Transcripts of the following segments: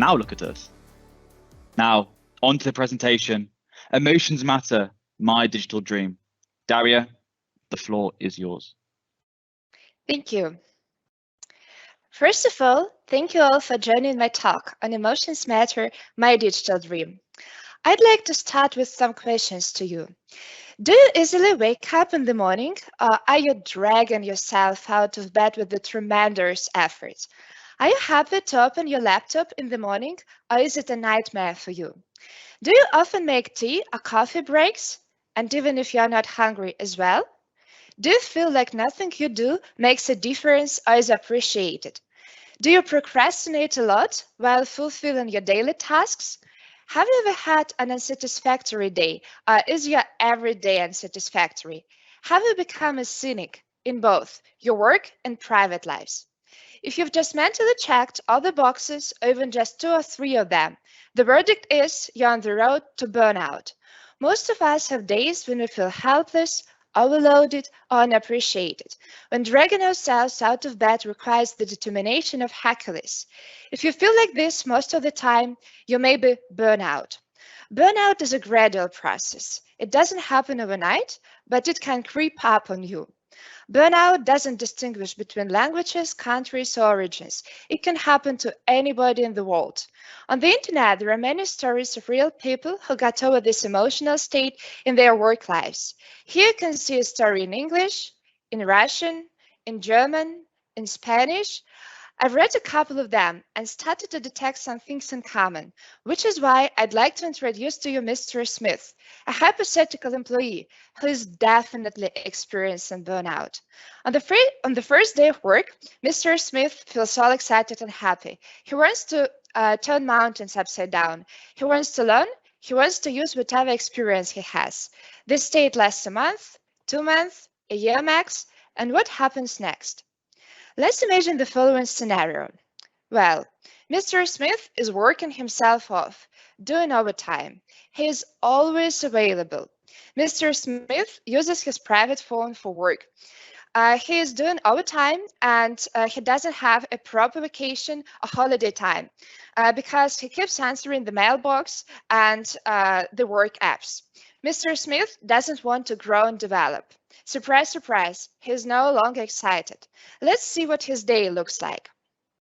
Now look at us. Now, on to the presentation. Emotions Matter, my digital dream. Daria, the floor is yours. Thank you. First of all, thank you all for joining my talk on Emotions Matter, my digital dream. I'd like to start with some questions to you. Do you easily wake up in the morning, or are you dragging yourself out of bed with a tremendous effort? Are you happy to open your laptop in the morning, or is it a nightmare for you? Do you often make tea or coffee breaks, and even if you're not hungry as well? Do you feel like nothing you do makes a difference or is appreciated? Do you procrastinate a lot while fulfilling your daily tasks? Have you ever had an unsatisfactory day, or is your everyday unsatisfactory? Have you become a cynic in both your work and private lives? If you've just mentally checked all the boxes, or even just 2 or 3 of them, the verdict is you're on the road to burnout. Most of us have days when we feel helpless, overloaded, or unappreciated, when dragging ourselves out of bed requires the determination of Hercules. If you feel like this most of the time, you may be burnout. Burnout is a gradual process. It doesn't happen overnight, but it can creep up on you. Burnout doesn't distinguish between languages, countries, or origins. It can happen to anybody in the world. On the internet, there are many stories of real people who got over this emotional state in their work lives. Here you can see a story in English, in Russian, in German, in Spanish. I've read a couple of them and started to detect some things in common, which is why I'd like to introduce to you Mr. Smith, a hypothetical employee who is definitely experiencing burnout. On the first day of work, Mr. Smith feels all excited and happy. He wants to turn mountains upside down. He wants to learn. He wants to use whatever experience he has. This state lasts a month, 2 months, a year max, and what happens next? Let's imagine the following scenario. Well, Mr. Smith is working himself off, doing overtime. He is always available. Mr. Smith uses his private phone for work. He is doing overtime and he doesn't have a proper vacation or holiday time because he keeps answering the mailbox and the work apps. Mr. Smith doesn't want to grow and develop. Surprise, surprise, he is no longer excited. Let's see what his day looks like.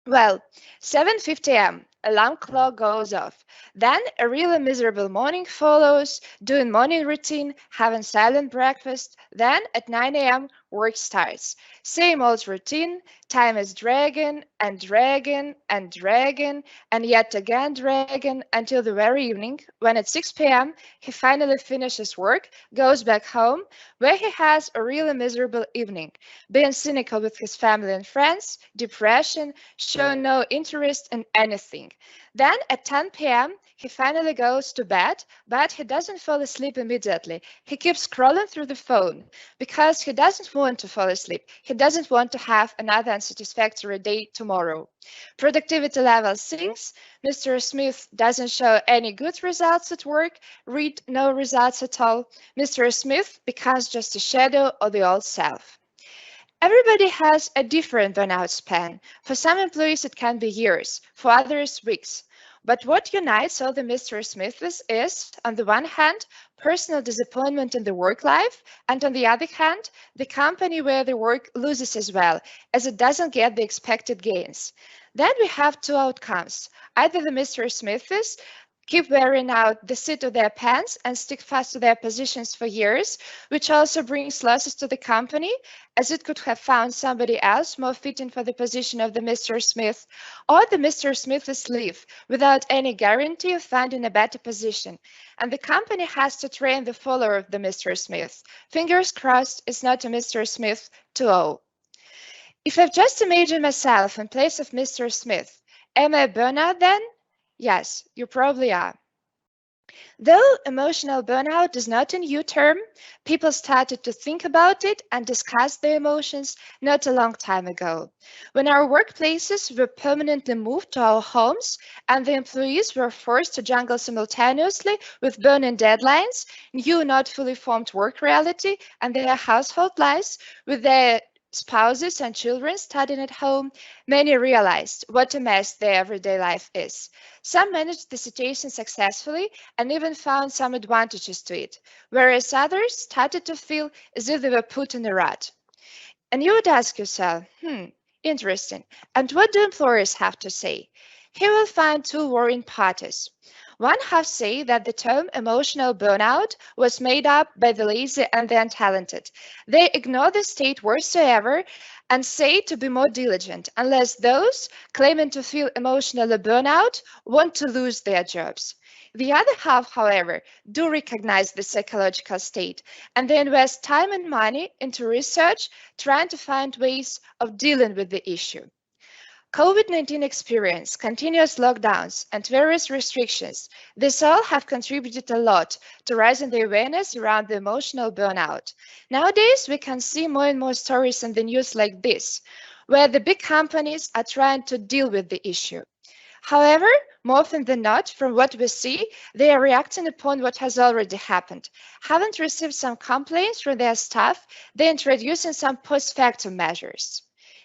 Well, 7:50 a.m., alarm clock goes off. Then a really miserable morning follows, doing morning routine, having silent breakfast. Then at 9 a.m., work starts. Same old routine, time is dragging and dragging and dragging and yet again dragging until the very evening when at 6 p.m. he finally finishes work, goes back home, where he has a really miserable evening, being cynical with his family and friends, depression, showing no interest in anything. Then at 10 p.m., he finally goes to bed, but he doesn't fall asleep immediately. He keeps scrolling through the phone because he doesn't want to fall asleep. He doesn't want to have another unsatisfactory day tomorrow. Productivity level sinks. Mr. Smith doesn't show any good results at work, read no results at all. Mr. Smith becomes just a shadow of the old self. Everybody has a different burnout span. For some employees, it can be years, for others, weeks. But what unites all the Mr. Smiths is, on the one hand, personal disappointment in the work life, and on the other hand, the company where the work loses as well, as it doesn't get the expected gains. Then we have 2 outcomes. Either the Mr. Smiths keep wearing out the seat of their pants and stick fast to their positions for years, which also brings losses to the company, as it could have found somebody else more fitting for the position of the Mr. Smith, or the Mr. Smiths leave without any guarantee of finding a better position, and the company has to train the follower of the Mr. Smith. Fingers crossed it's not a Mr. Smith 2.0. If I've just imagined myself in place of Mr. Smith, am I a burnout then? Yes, you probably are. Though emotional burnout is not a new term, people started to think about it and discuss their emotions not a long time ago. When our workplaces were permanently moved to our homes and the employees were forced to juggle simultaneously with burning deadlines, new not fully formed work reality, and their household lives with their spouses and children studying at home, many realized what a mess their everyday life is. Some managed the situation successfully and even found some advantages to it, whereas others started to feel as if they were put in a rut. And you would ask yourself, interesting. And what do employers have to say? Here we'll find two worrying parties. One half say that the term emotional burnout was made up by the lazy and the untalented. They ignore the state whatsoever and say to be more diligent, unless those claiming to feel emotional burnout want to lose their jobs. The other half, however, do recognize the psychological state, and they invest time and money into research trying to find ways of dealing with the issue. COVID-19 experience, continuous lockdowns, and various restrictions, these all have contributed a lot to raising the awareness around the emotional burnout. Nowadays, we can see more and more stories in the news like this, where the big companies are trying to deal with the issue. However, more often than not, from what we see, they are reacting upon what has already happened. Haven't received some complaints from their staff, they're introducing some post-factum measures.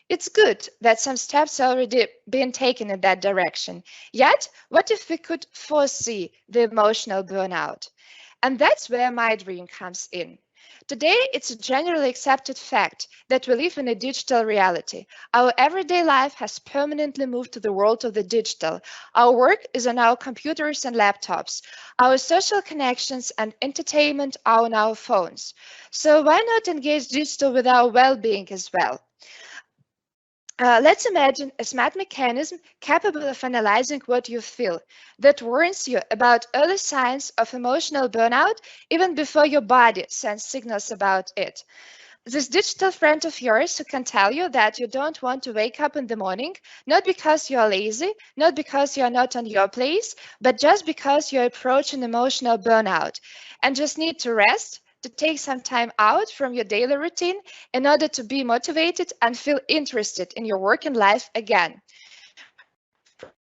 It's good that some steps are already being taken in that direction. Yet, what if we could foresee the emotional burnout? And that's where my dream comes in. Today, it's a generally accepted fact that we live in a digital reality. Our everyday life has permanently moved to the world of the digital. Our work is on our computers and laptops. Our social connections and entertainment are on our phones. So why not engage digital with our well-being as well? Let's imagine a smart mechanism capable of analyzing what you feel that warns you about early signs of emotional burnout even before your body sends signals about it. This digital friend of yours who can tell you that you don't want to wake up in the morning, not because you are lazy, not because you are not on your place, but just because you approach an emotional burnout and just need to rest, to take some time out from your daily routine in order to be motivated and feel interested in your work and life again.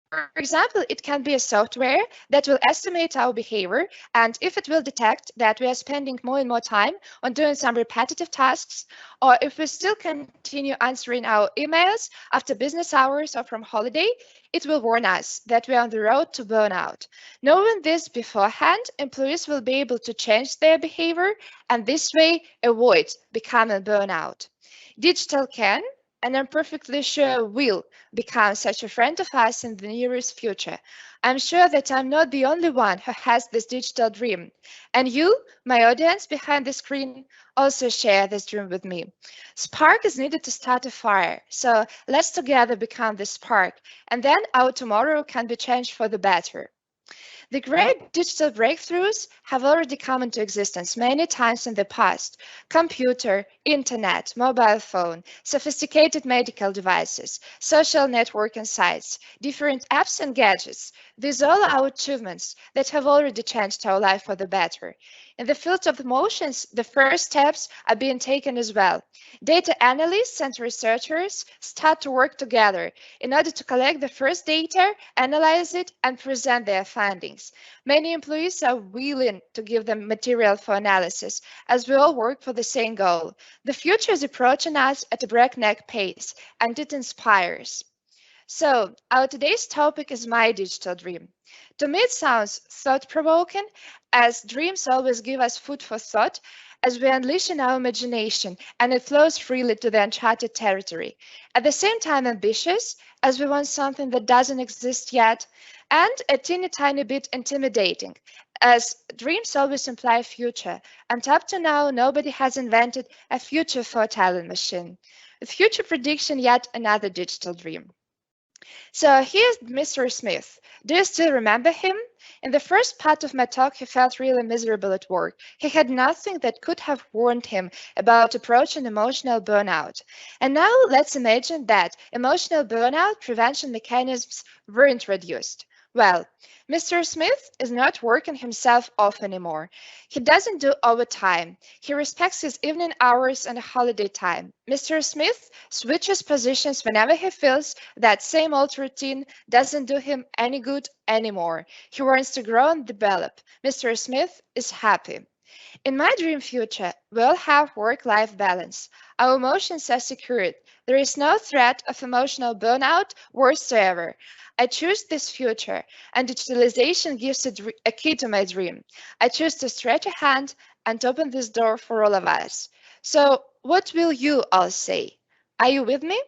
For example, it can be a software that will estimate our behavior, and if it will detect that we are spending more and more time on doing some repetitive tasks, or if we still continue answering our emails after business hours or from holiday, it will warn us that we are on the road to burnout. Knowing this beforehand, employees will be able to change their behavior and this way avoid becoming burnout. Digital can, and I'm perfectly sure will, become such a friend of us in the nearest future. I'm sure that I'm not the only one who has this digital dream. And you, my audience behind the screen, also share this dream with me. Spark is needed to start a fire. So let's together become the spark. And then our tomorrow can be changed for the better. The great digital breakthroughs have already come into existence many times in the past. Computer, internet, mobile phone, sophisticated medical devices, social networking sites, different apps and gadgets. These all are achievements that have already changed our life for the better. In the field of emotions, the first steps are being taken as well. Data analysts and researchers start to work together in order to collect the first data, analyze it, and present their findings. Many employees are willing to give them material for analysis, as we all work for the same goal. The future is approaching us at a breakneck pace, and it inspires. So, our today's topic is my digital dream. To me, it sounds thought-provoking, as dreams always give us food for thought as we unleash in our imagination, and it flows freely to the uncharted territory. At the same time, ambitious, as we want something that doesn't exist yet, and a teeny tiny bit intimidating, as dreams always imply future, and up to now, nobody has invented a future foretelling machine. A future prediction, yet another digital dream. So here's Mr. Smith. Do you still remember him? In the first part of my talk, he felt really miserable at work. He had nothing that could have warned him about approaching emotional burnout. And now let's imagine that emotional burnout prevention mechanisms were introduced. Well, Mr. Smith is not working himself off anymore. He doesn't do overtime. He respects his evening hours and holiday time. Mr. Smith switches positions whenever he feels that same old routine doesn't do him any good anymore. He wants to grow and develop. Mr. Smith is happy. In my dream future, we'll have work-life balance. Our emotions are secured. There is no threat of emotional burnout whatsoever. I choose this future, and digitalization gives a key to my dream. I choose to stretch a hand and open this door for all of us. So, what will you all say? Are you with me?